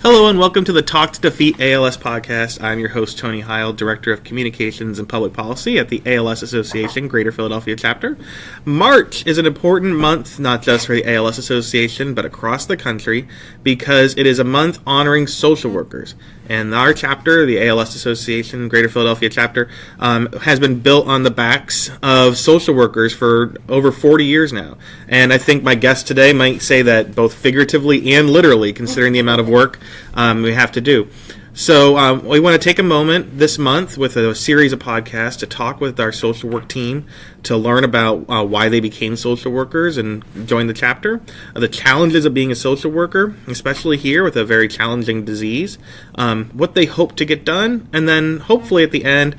Hello and welcome to the Talk to Defeat ALS podcast. I'm your host, Tony Heil, Director of Communications and Public Policy at the ALS Association Greater Philadelphia Chapter. March is an important month, not just for the ALS Association, but across the country, because it is a month honoring social workers. And our chapter, the ALS Association Greater Philadelphia Chapter, has been built on the backs of social workers for over 40 years now. And I think my guest today might say that both figuratively and literally, considering the amount of work we have to do. So we want to take a moment this month with a series of podcasts to talk with our social work team to learn about why they became social workers and joined the chapter, the challenges of being a social worker, especially here with a very challenging disease, what they hope to get done, and then hopefully at the end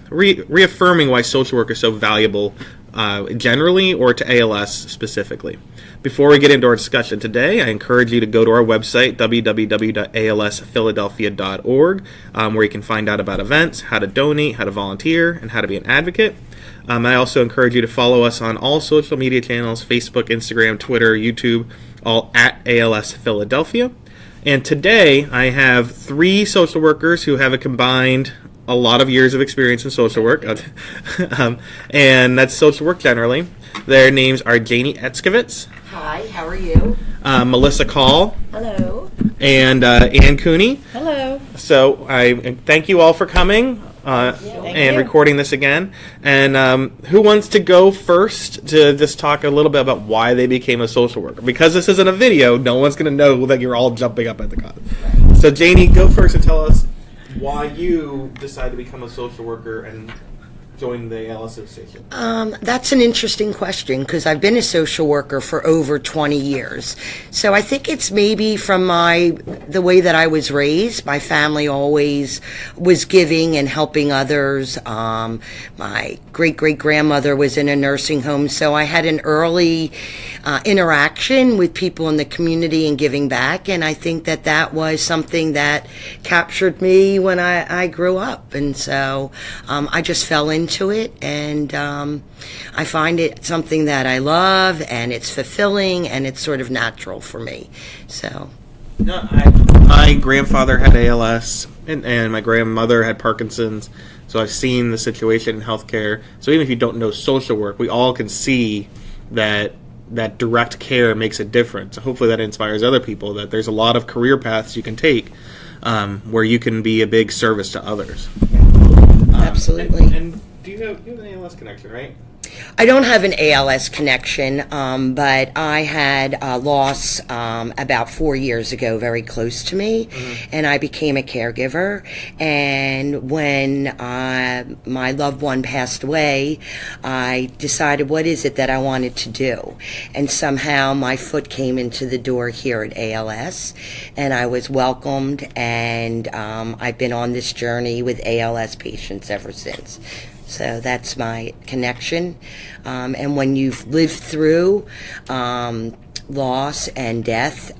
reaffirming why social work is so valuable generally or to ALS specifically. Before we get into our discussion today, I encourage you to go to our website, www.alsphiladelphia.org, where you can find out about events, how to donate, how to volunteer, and how to be an advocate. I also encourage you to follow us on all social media channels, Facebook, Instagram, Twitter, YouTube, all at ALS Philadelphia. And today, I have three social workers who have a combined a lot of years of experience in social work, and that's social work generally. Their names are Jayne Etzkovitz. Hi, how are you? Melissa Call. Hello. And Ann Cooney. Hello. So I thank you all for coming and recording this again. And who wants to go first to just talk a little bit about why they became a social worker? Because this isn't a video, no one's going to know that you're all jumping up at the cause. So Jayne, go first and tell us why you decided to become a social worker and join the ALS Association. That's an interesting question because I've been a social worker for over 20 years. So I think it's maybe from the way that I was raised. My family always was giving and helping others. My great-great-grandmother was in a nursing home, so I had an early interaction with people in the community and giving back, and I think that was something that captured me when I grew up. And so I just fell into it, and I find it something that I love, and it's fulfilling, and it's sort of natural for me. So, my grandfather had ALS, and my grandmother had Parkinson's, so I've seen the situation in healthcare. So even if you don't know social work, we all can see that direct care makes a difference. So hopefully that inspires other people, that there's a lot of career paths you can take where you can be a big service to others. Absolutely. And do you have an ALS connection, right? I don't have an ALS connection, but I had a loss about 4 years ago, very close to me, and I became a caregiver. And when my loved one passed away, I decided what is it that I wanted to do. And somehow my foot came into the door here at ALS, and I was welcomed, and I've been on this journey with ALS patients ever since. So that's my connection. And when you've lived through loss and death,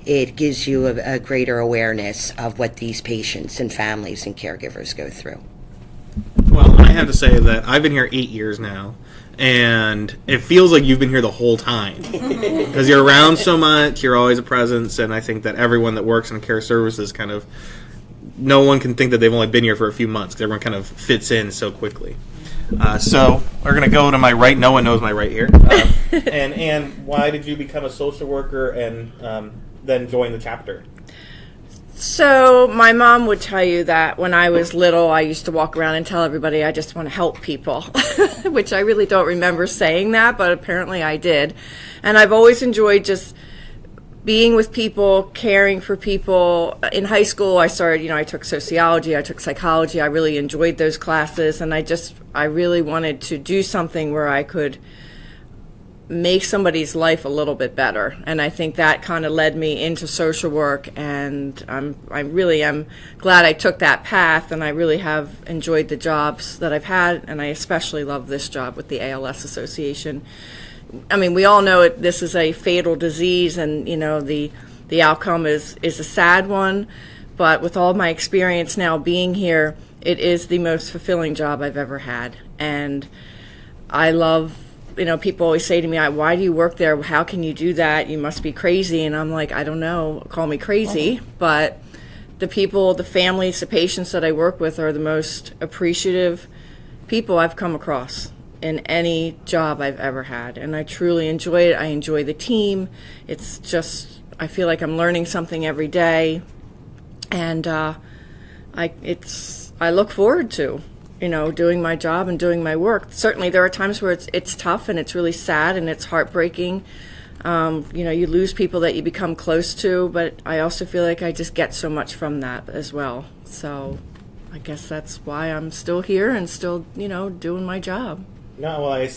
it gives you a greater awareness of what these patients and families and caregivers go through. Well, I have to say that I've been here 8 years now, and it feels like you've been here the whole time. Because you're around so much, you're always a presence, and I think that everyone that works in care services kind of, no one can think that they've only been here for a few months because everyone kind of fits in so quickly. So we're going to go to my right. No one knows my right here. And why did you become a social worker and then join the chapter? So my mom would tell you that when I was little, I used to walk around and tell everybody I just want to help people, which I really don't remember saying that, but apparently I did. And I've always enjoyed just being with people, caring for people. In high school, I took sociology, I took psychology. I really enjoyed those classes, and I really wanted to do something where I could make somebody's life a little bit better. And I think that kind of led me into social work, and I really am glad I took that path, and I really have enjoyed the jobs that I've had, and I especially love this job with the ALS Association. I mean, we all know this is a fatal disease, and the outcome is a sad one. But with all my experience now being here, it is the most fulfilling job I've ever had, and I love people always say to me, why do you work there? How can you do that? You must be crazy. And I'm like, I don't know, call me crazy. But the people, the families, the patients that I work with are the most appreciative people I've come across in any job I've ever had. And I truly enjoy it. I enjoy the team. It's just, I feel like I'm learning something every day. And I look forward to, doing my job and doing my work. Certainly there are times where it's tough and it's really sad and it's heartbreaking. You lose people that you become close to, but I also feel like I just get so much from that as well. So I guess that's why I'm still here and still, doing my job. No, well, I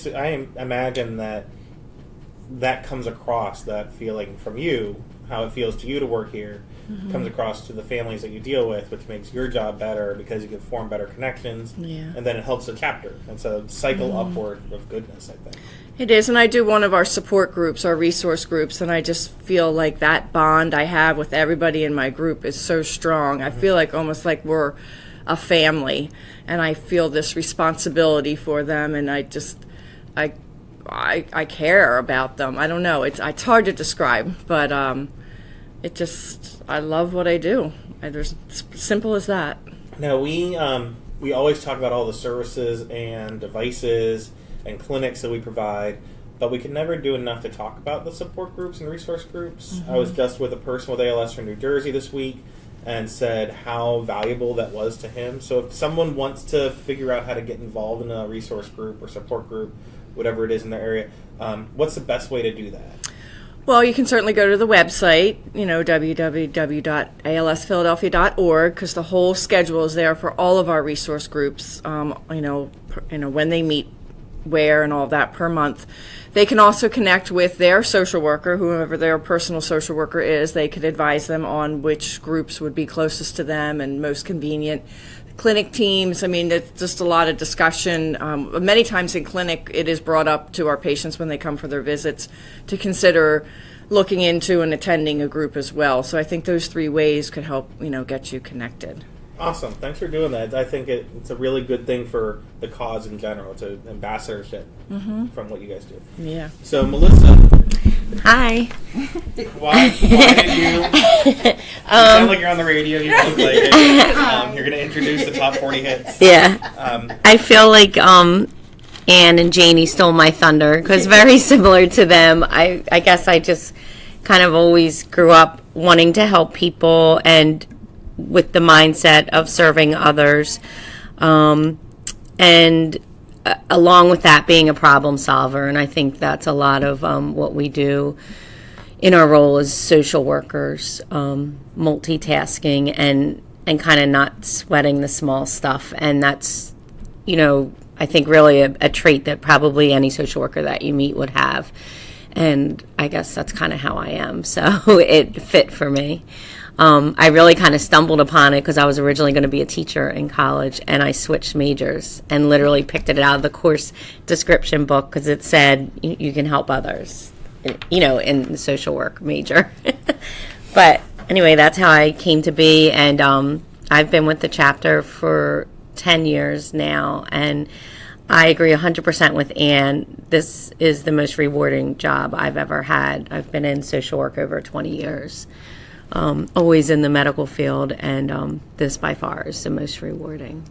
imagine that comes across, that feeling from you, how it feels to you to work here, comes across to the families that you deal with, which makes your job better because you can form better connections, and then it helps the chapter. It's a cycle upward of goodness, I think. It is, and I do one of our support groups, our resource groups, and I just feel like that bond I have with everybody in my group is so strong. I feel like almost like we're a family, and I feel this responsibility for them, and I care about them. I don't know, it's hard to describe, but I love what I do. It's simple as that. Now, we always talk about all the services and devices and clinics that we provide, but we can never do enough to talk about the support groups and resource groups. I was just with a person with ALS from New Jersey this week and said how valuable that was to him. So if someone wants to figure out how to get involved in a resource group or support group, whatever it is in their area, what's the best way to do that? Well, you can certainly go to the website, www.alsphiladelphia.org, because the whole schedule is there for all of our resource groups, when they meet, where, and all of that per month. They can also connect with their social worker, whoever their personal social worker is. They could advise them on which groups would be closest to them and most convenient. Clinic teams, it's just a lot of discussion. Many times in clinic, it is brought up to our patients when they come for their visits to consider looking into and attending a group as well. So I think those 3 ways could help, get you connected. Awesome. Thanks for doing that. I think it's a really good thing for the cause in general. It's an ambassadorship from what you guys do. Yeah. So, Melissa. Hi. Why did you sound like you're on the radio. You look like it. You're going to introduce the top 40 hits. Yeah. I feel like Anne and Jayne stole my thunder because very similar to them. I guess I just kind of always grew up wanting to help people and with the mindset of serving others, and along with that being a problem solver. And I think that's a lot of what we do in our role as social workers, multitasking and kind of not sweating the small stuff. And that's, I think really a trait that probably any social worker that you meet would have. And I guess that's kind of how I am. So it fit for me. I really kind of stumbled upon it because I was originally going to be a teacher in college, and I switched majors and literally picked it out of the course description book because it said you can help others, in the social work major. But anyway, that's how I came to be, and I've been with the chapter for 10 years now, and I agree 100% with Anne. This is the most rewarding job I've ever had. I've been in social work over 20 years. Always in the medical field, and this by far is the most rewarding.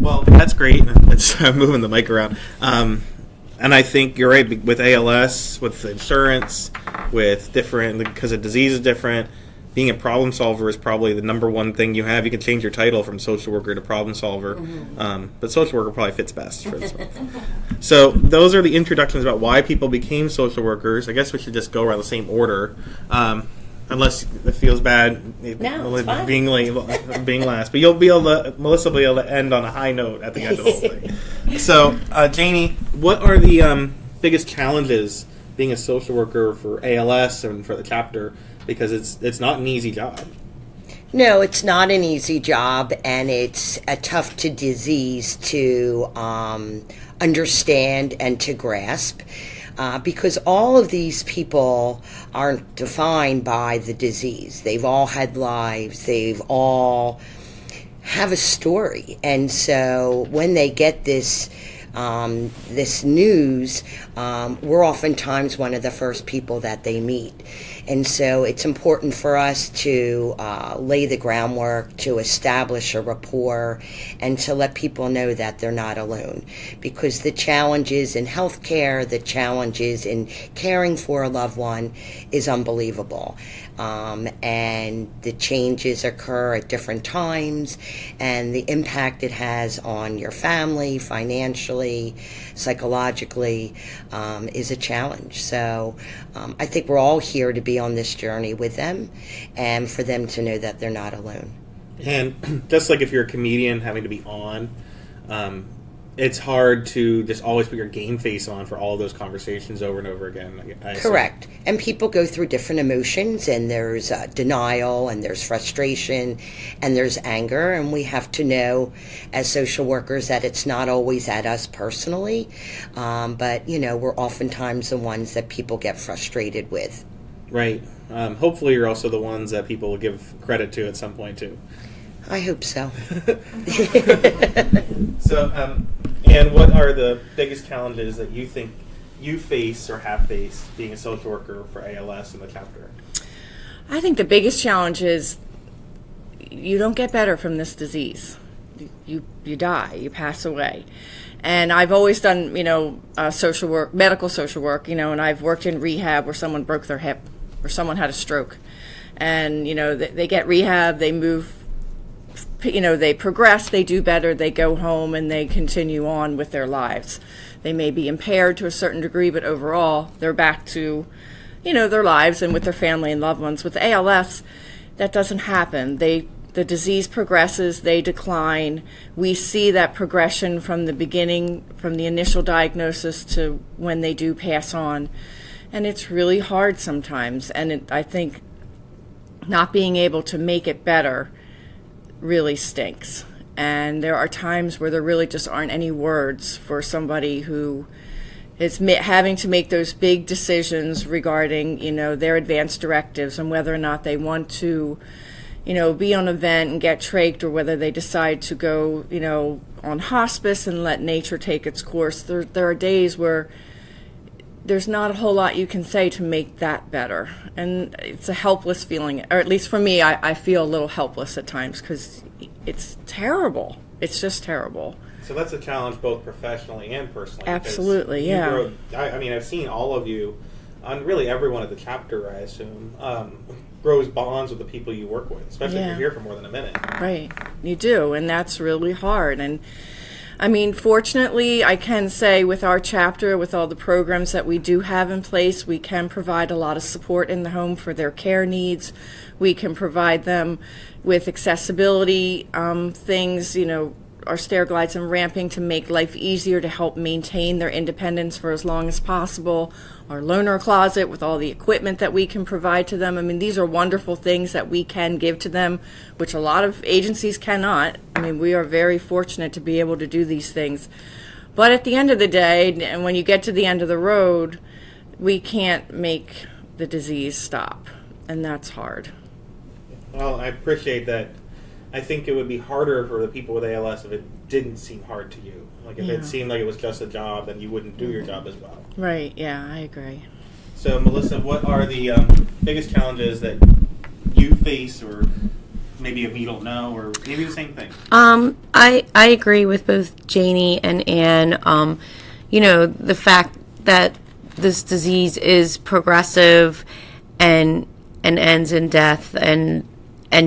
Well, that's great. I'm moving the mic around. And I think you're right, with ALS, with insurance, with different, because the disease is different, being a problem solver is probably the number one thing you have. You can change your title from social worker to problem solver, but social worker probably fits best for this one. So those are the introductions about why people became social workers. I guess we should just go around the same order, unless it feels bad being last. But Melissa will be able to end on a high note at the end of the whole thing. So, Jayne, what are the biggest challenges being a social worker for ALS and for the chapter? Because it's not an easy job. No, it's not an easy job, and it's a tough to disease to understand and to grasp, because all of these people aren't defined by the disease. They've all had lives. They've all have a story. And so when they get this this news, we're oftentimes one of the first people that they meet. And so it's important for us to lay the groundwork, to establish a rapport, and to let people know that they're not alone. Because the challenges in healthcare, the challenges in caring for a loved one is unbelievable. And the changes occur at different times, and the impact it has on your family, financially, psychologically, is a challenge. So I think we're all here to be on this journey with them, and for them to know that they're not alone. And just like if you're a comedian having to be on, it's hard to just always put your game face on for all of those conversations over and over again. Correct. And people go through different emotions, and there's denial, and there's frustration, and there's anger, and we have to know as social workers that it's not always at us personally, but, we're oftentimes the ones that people get frustrated with. Right. Hopefully you're also the ones that people will give credit to at some point, too. I hope so. So, and what are the biggest challenges that you think you face or have faced being a social worker for ALS in the chapter? I think the biggest challenge is you don't get better from this disease. You die, you pass away. And I've always done, social work, medical social work, and I've worked in rehab where someone broke their hip or someone had a stroke. And, they get rehab, they move, they progress, they do better, they go home, and they continue on with their lives. They may be impaired to a certain degree, but overall, they're back to, their lives and with their family and loved ones. With ALS, that doesn't happen. The disease progresses, they decline. We see that progression from the beginning, from the initial diagnosis to when they do pass on. And it's really hard sometimes. And I think not being able to make it better really stinks. And there are times where there really just aren't any words for somebody who is having to make those big decisions regarding, their advanced directives and whether or not they want to, be on a vent and get trached, or whether they decide to go, on hospice and let nature take its course. There are days where there's not a whole lot you can say to make that better. And it's a helpless feeling, or at least for me, I feel a little helpless at times because it's terrible. It's just terrible. So that's a challenge both professionally and personally. Absolutely, yeah. I've seen all of you, and really everyone at the chapter, I assume, grows bonds with the people you work with, especially if you're here for more than a minute. Right, you do, and that's really hard. And fortunately, I can say with our chapter, with all the programs that we do have in place, we can provide a lot of support in the home for their care needs. We can provide them with accessibility things, our stair glides and ramping to make life easier, to help maintain their independence for as long as possible. Our loaner closet with all the equipment that we can provide to them. These are wonderful things that we can give to them, which a lot of agencies cannot. We are very fortunate to be able to do these things. But at the end of the day, and when you get to the end of the road, we can't make the disease stop, and that's hard. Well, I appreciate that. I think it would be harder for the people with ALS if it didn't seem hard to you. Like if it seemed like it was just a job, then you wouldn't do your job as well. Right, yeah, I agree. So, Melissa, what are the biggest challenges that you face, or maybe you don't know, or maybe the same thing? I agree with both Jayne and Anne. The fact that this disease is progressive and ends in death, and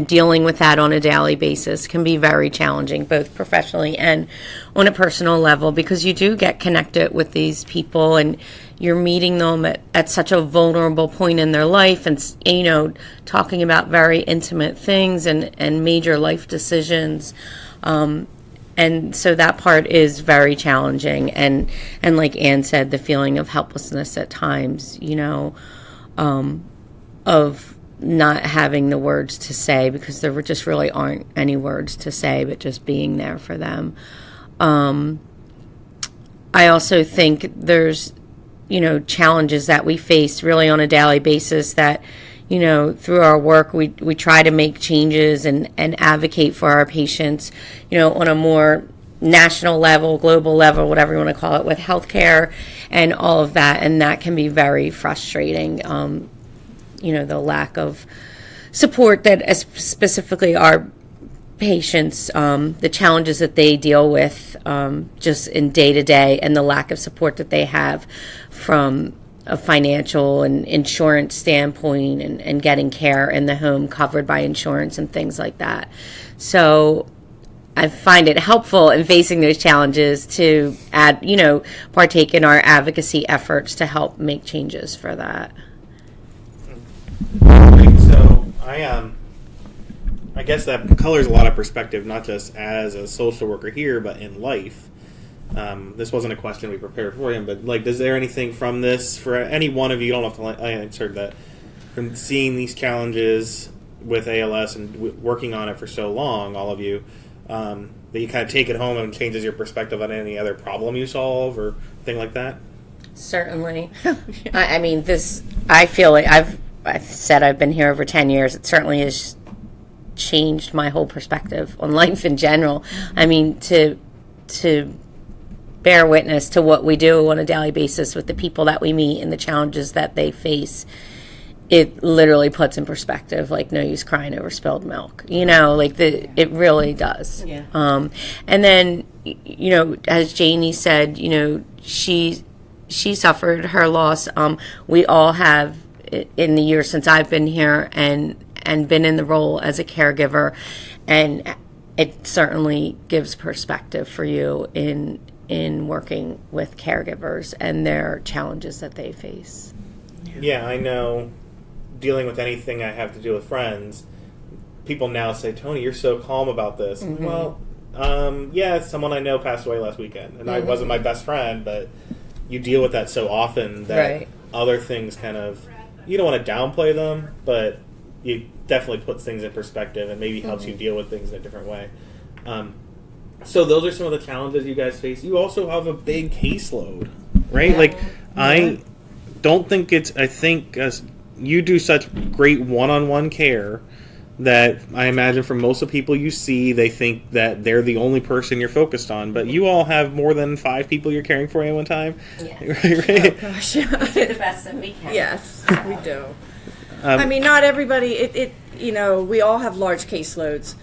dealing with that on a daily basis can be very challenging, both professionally and on a personal level, because you do get connected with these people and you're meeting them at such a vulnerable point in their life, and talking about very intimate things and major life decisions. And so that part is very challenging. And like Anne said, the feeling of helplessness at times, of not having the words to say, because there just really aren't any words to say, but just being there for them. I also think there's, challenges that we face really on a daily basis that, through our work, we try to make changes and advocate for our patients, on a more national level, global level, whatever you want to call it, with healthcare and all of that, and that can be very frustrating. The lack of support that specifically our patients, the challenges that they deal with just in day to day, and the lack of support that they have from a financial and insurance standpoint, and getting care in the home covered by insurance and things like that. So I find it helpful in facing those challenges to partake in our advocacy efforts to help make changes for that. So I guess that colors a lot of perspective, not just as a social worker here, but in life. This wasn't a question we prepared for him, but is there anything from this for any one of you? You don't have to answer that. From seeing these challenges with ALS and working on it for so long, all of you, that you kind of take it home and changes your perspective on any other problem you solve or thing like that? Certainly. I feel like I've said I've been here over 10 years. It certainly has changed my whole perspective on life in general. To bear witness to what we do on a daily basis with the people that we meet and the challenges that they face, it literally puts in perspective, no use crying over spilled milk. It really does. Yeah. And then, as Jayne said, she suffered her loss. We all have in the years since I've been here and been in the role as a caregiver, and it certainly gives perspective for you in working with caregivers and their challenges that they face. Yeah, I know. Dealing with anything I have to do with friends, people now say, "Tony, you're so calm about this." Mm-hmm. Well, someone I know passed away last weekend, and I wasn't my best friend, but you deal with that so often that other things you don't want to downplay them, but you definitely puts things in perspective and maybe helps you deal with things in a different way. So those are some of the challenges you guys face. You also have a big caseload, right? I don't think I think you do such great one-on-one care that I imagine for most of the people you see, they think that they're the only person you're focused on. But you all have more than 5 people you're caring for at one time. Yeah. Right? Oh, gosh. We do the best that we can. Yes, we do. Not everybody, we all have large caseloads.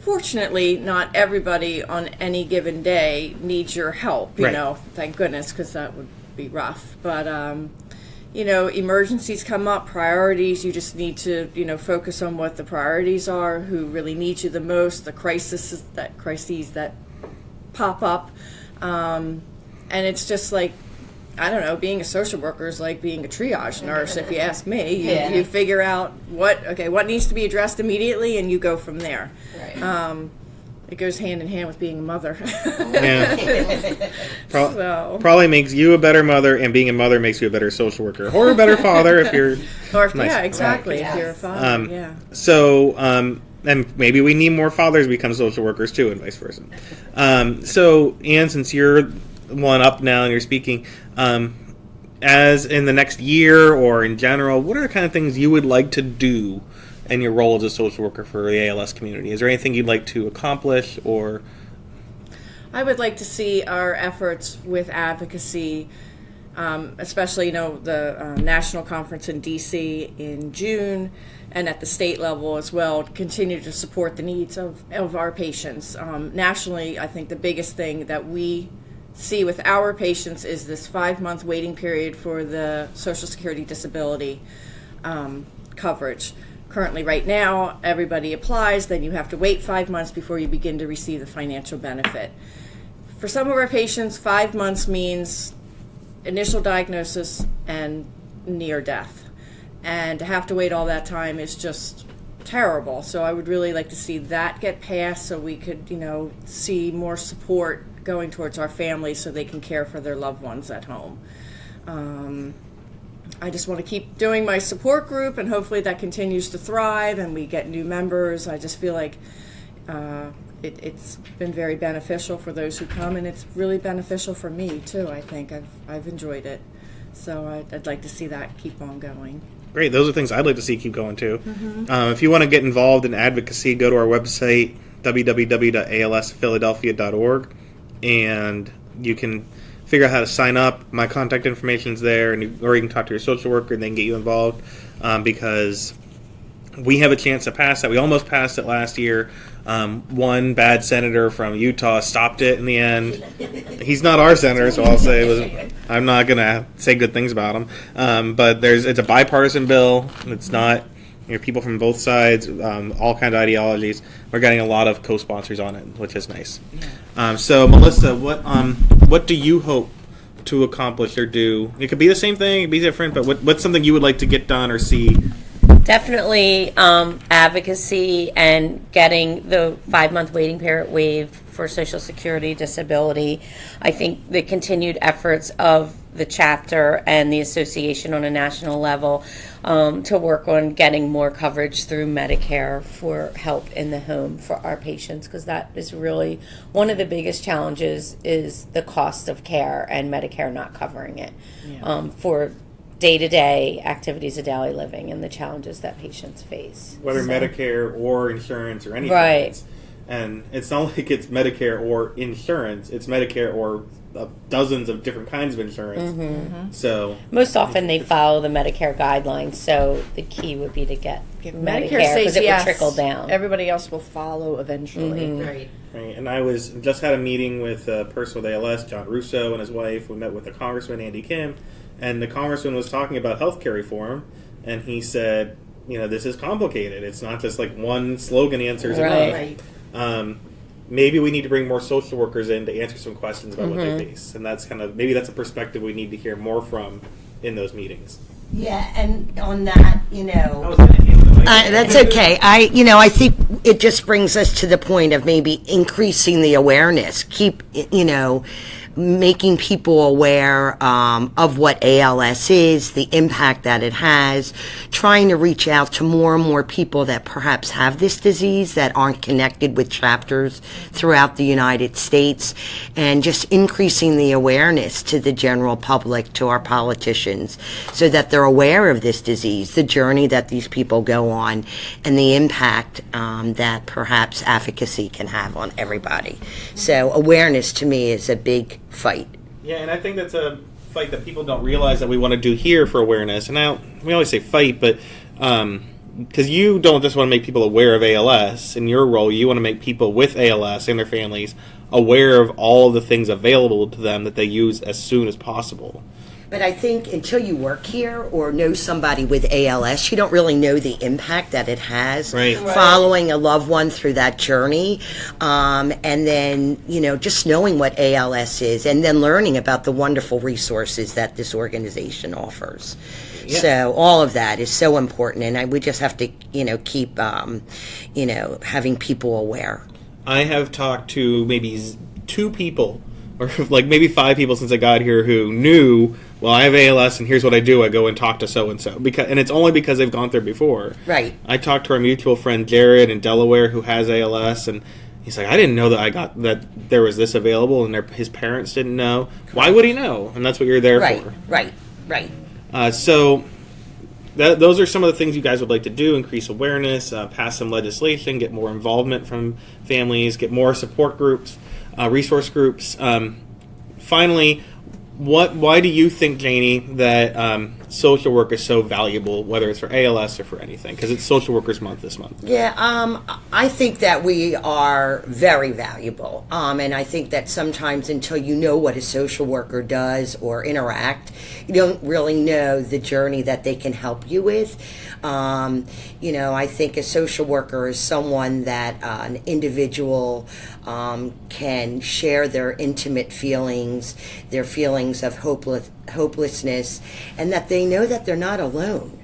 Fortunately, not everybody on any given day needs your help, thank goodness, because that would be rough. But, emergencies come up, priorities, you just need to, focus on what the priorities are, who really needs you the most, the crises that pop up. And it's just I don't know, being a social worker is like being a triage nurse, if you ask me. You figure out what needs to be addressed immediately, and you go from there. Right. It goes hand in hand with being a mother. Yeah. Probably makes you a better mother, and being a mother makes you a better social worker. Or a better father if you're... nice. Yeah, exactly, if you're a father, So, and maybe we need more fathers become social workers too, and vice versa. So, Anne, since you're one up now and you're speaking, as in the next year or in general, what are the kind of things you would like to do in your role as a social worker for the ALS community? Is there anything you'd like to accomplish, or? I would like to see our efforts with advocacy, especially, the national conference in D.C. in June, and at the state level as well, continue to support the needs of our patients. Nationally, I think the biggest thing that we see with our patients is this 5-month waiting period for the Social Security disability coverage. Currently, right now, everybody applies, then you have to wait 5 months before you begin to receive the financial benefit. For some of our patients, 5 months means initial diagnosis and near death. And to have to wait all that time is just terrible. So I would really like to see that get passed so we could, see more support going towards our families so they can care for their loved ones at home. I just want to keep doing my support group, and hopefully that continues to thrive and we get new members. I just feel like it's been very beneficial for those who come, and it's really beneficial for me too. I think I've enjoyed it, so I'd like to see that keep on going. Great. Those are things I'd like to see keep going too. Mm-hmm. If you want to get involved in advocacy, go to our website, www.alsphiladelphia.org, and you can figure out how to sign up. My contact information is there, or you can talk to your social worker and they can get you involved, because we have a chance to pass that. We almost passed it last year. One bad senator from Utah stopped it in the end. He's not our senator, so I'll say I'm not going to say good things about him. But it's a bipartisan bill. It's not people from both sides, all kinds of ideologies. We're getting a lot of co-sponsors on it, which is nice. So, Melissa, what do you hope to accomplish or do? It could be the same thing, it could be different, but what's something you would like to get done or see? Definitely advocacy and getting the 5-month waiting period waived for Social Security disability. I think the continued efforts of the chapter and the association on a national level to work on getting more coverage through Medicare for help in the home for our patients, because that is really one of the biggest challenges, is the cost of care and Medicare not covering it for day-to-day activities of daily living and the challenges that patients face. Whether Medicare or insurance or anything. Right. And it's not like it's Medicare or insurance. It's Medicare or dozens of different kinds of insurance. Mm-hmm. So most often they follow the Medicare guidelines, so the key would be to get Medicare because it yes, will trickle down. Everybody else will follow eventually. Mm-hmm. Right. Right. And I just had a meeting with a person with ALS, John Russo, and his wife. We met with the Congressman, Andy Kim, and the Congressman was talking about healthcare reform, and he said, this is complicated. It's not just like one slogan answers enough. Right. Maybe we need to bring more social workers in to answer some questions about what they face, and maybe that's a perspective we need to hear more from in those meetings. Yeah, and on that, that's okay. I think it just brings us to the point of maybe increasing the awareness. Making people aware of what ALS is, the impact that it has, trying to reach out to more and more people that perhaps have this disease that aren't connected with chapters throughout the United States, and just increasing the awareness to the general public, to our politicians, so that they're aware of this disease, the journey that these people go on, and the impact that perhaps advocacy can have on everybody. So awareness to me is a big fight. Yeah, and I think that's a fight that people don't realize that we want to do here for awareness. And now we always say fight, but because you don't just want to make people aware of ALS. In your role, you want to make people with ALS and their families aware of all the things available to them that they use as soon as possible. But I think until you work here or know somebody with ALS, you don't really know the impact that it has. Right. Following a loved one through that journey, and then, just knowing what ALS is, and then learning about the wonderful resources that this organization offers. Yeah. So all of that is so important, and we just have to, keep, having people aware. I have talked to maybe 2 people, or like maybe 5 people since I got here, who knew, well, I have ALS and here's what I do. I go and talk to so-and-so. And it's only because they've gone there before. Right. I talked to our mutual friend Jared in Delaware who has ALS, and he's like, I didn't know that there was this available, and his parents didn't know. Why would he know? And that's what you're there for. Right. So those are some of the things you guys would like to do: increase awareness, pass some legislation, get more involvement from families, get more support groups, resource groups. Finally, why do you think, Jayne, that social work is so valuable, whether it's for ALS or for anything? Because it's Social Workers Month this month. Yeah, I think that we are very valuable. And I think that sometimes until you know what a social worker does or interact, you don't really know the journey that they can help you with. I think a social worker is someone that an individual can share their intimate feelings, their feelings of hopelessness, and that they know that they're not alone.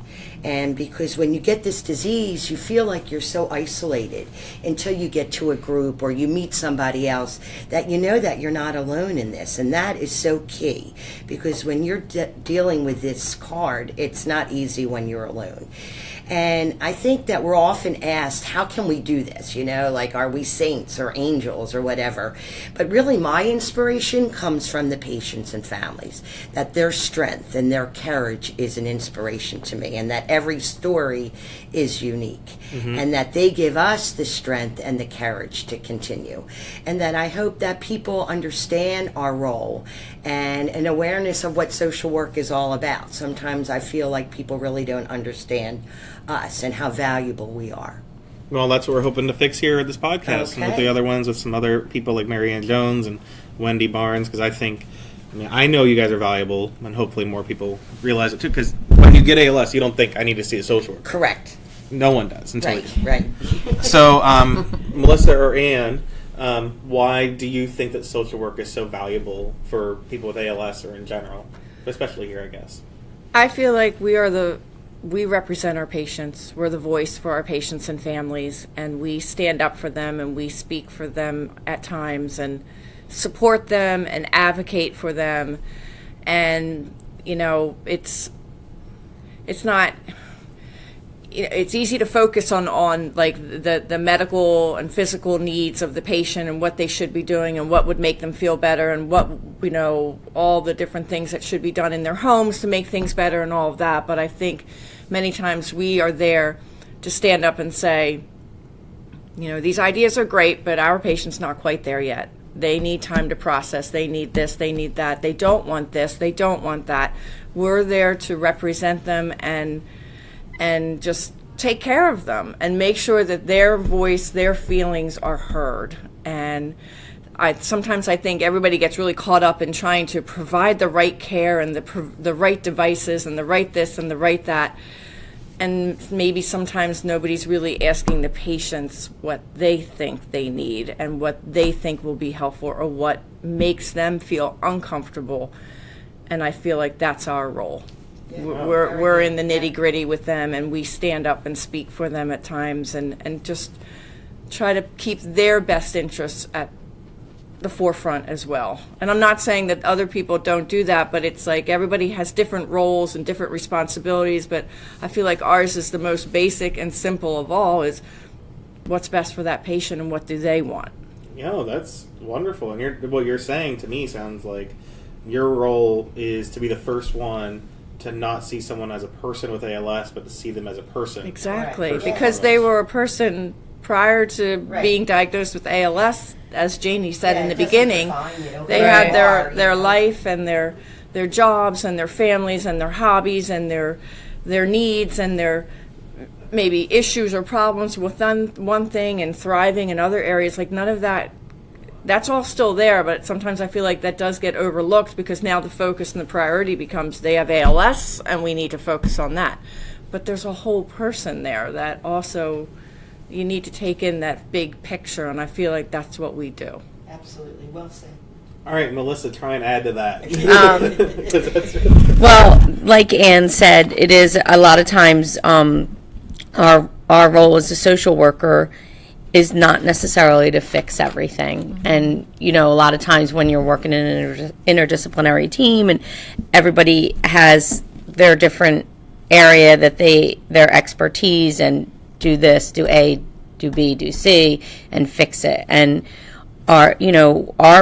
And because when you get this disease, you feel like you're so isolated until you get to a group or you meet somebody else, that you know that you're not alone in this. And that is so key, because when you're dealing with this card, it's not easy when you're alone. And I think that we're often asked, how can we do this? Like, are we saints or angels or whatever? But really, my inspiration comes from the patients and families, that their strength and their courage is an inspiration to me, and that every story is unique, and that they give us the strength and the courage to continue. And that I hope that people understand our role and an awareness of what social work is all about. Sometimes I feel like people really don't understand us and how valuable we are. Well, that's what we're hoping to fix here at this podcast, and with the other ones, with some other people like Marianne Jones and Wendy Barnes, because I know you guys are valuable, and hopefully more people realize it too, because when you get ALS, you don't think, I need to see a social worker. Correct. No one does. Right. So, Melissa or Anne, why do you think that social work is so valuable for people with ALS or in general, especially here, I guess? I feel like we represent our patients. We're the voice for our patients and families, and we stand up for them and we speak for them at times and support them and advocate for them. And it's not. It's easy to focus on like the medical and physical needs of the patient and what they should be doing and what would make them feel better and what all the different things that should be done in their homes to make things better and all of that. But I think many times we are there to stand up and say, these ideas are great, but our patient's not quite there yet. They need time to process. They need this, they need that. They don't want this, they don't want that. We're there to represent them and just take care of them and make sure that their voice, their feelings are heard. And sometimes I think everybody gets really caught up in trying to provide the right care and the right devices and the right this and the right that. And maybe sometimes nobody's really asking the patients what they think they need and what they think will be helpful or what makes them feel uncomfortable. And I feel like that's our role. We're in the nitty-gritty with them, and we stand up and speak for them at times and just try to keep their best interests at the forefront as well. And I'm not saying that other people don't do that, but it's like everybody has different roles and different responsibilities, but I feel like ours is the most basic and simple of all, is what's best for that patient and what do they want. Yeah, that's wonderful. And what you're saying to me sounds like your role is to be the first one to not see someone as a person with ALS, but to see them as a person. Exactly, Right. because they were a person prior to being diagnosed with ALS, as Jayne said in the beginning. They had their life and their jobs and their families and their hobbies and their needs and their maybe issues or problems with one thing and thriving in other areas. Like, none of that. That's all still there, but sometimes I feel like that does get overlooked because now the focus and the priority becomes they have ALS and we need to focus on that. But there's a whole person there that also you need to take in that big picture, and I feel like that's what we do. Absolutely. Well said. All right, Melissa, try and add to that. Well, like Anne said, it is a lot of times our role as a social worker is not necessarily to fix everything. And, a lot of times when you're working in an interdisciplinary team and everybody has their different area that their expertise and do this, do A, do B, do C, and fix it. And our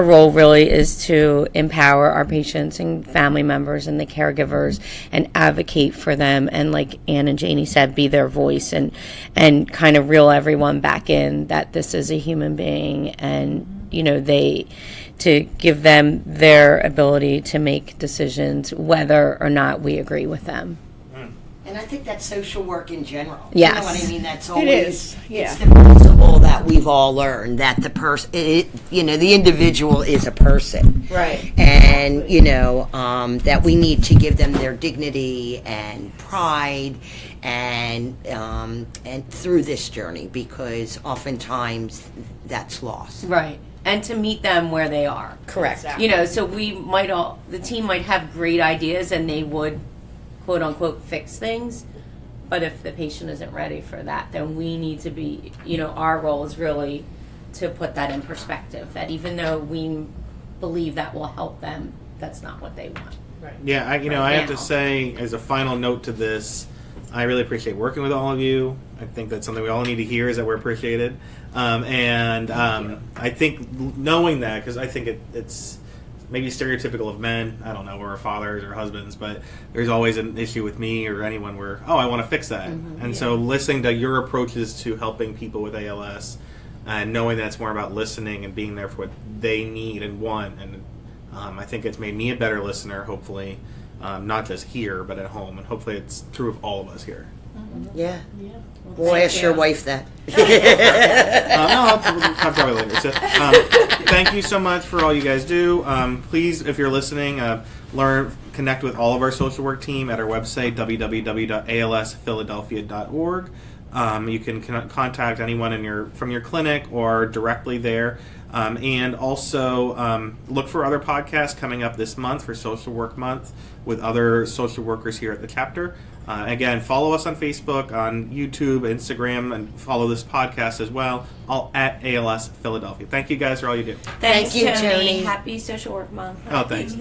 role really is to empower our patients and family members and the caregivers and advocate for them. And like Anne and Jayne said, be their voice and kind of reel everyone back in that this is a human being and, to give them their ability to make decisions whether or not we agree with them. And I think that's social work in general. Yes. You know what I mean? That's always, It is, yeah. It's the principle that we've all learned, that the person, the individual is a person. Right. And, that we need to give them their dignity and pride and through this journey, because oftentimes that's lost. Right. And to meet them where they are. Correct. So the team might have great ideas and they would, quote unquote, fix things, but if the patient isn't ready for that, then we need to be, our role is really to put that in perspective, that even though we believe that will help them, that's not what they want. Yeah, I have to say, as a final note to this, I really appreciate working with all of you. I think that's something we all need to hear, is that we're appreciated. I think knowing that, because I think it's maybe stereotypical of men. I don't know, we're fathers or husbands, but there's always an issue with me or anyone where, I want to fix that. So listening to your approaches to helping people with ALS and knowing that it's more about listening and being there for what they need and want. And I think it's made me a better listener, hopefully, not just here, but at home. And hopefully it's true of all of us here. Yeah. We'll ask your wife that. I'll talk about it later. So, thank you so much for all you guys do. Please, if you're listening, connect with all of our social work team at our website, www.alsphiladelphia.org. You can contact anyone from your clinic or directly there. And also look for other podcasts coming up this month for Social Work Month with other social workers here at the chapter. Again, follow us on Facebook, on YouTube, Instagram, and follow this podcast as well, all at ALS Philadelphia. Thank you guys for all you do. Thanks, Thank you, Tony. Tony. Happy Social Work Month. Oh, thanks.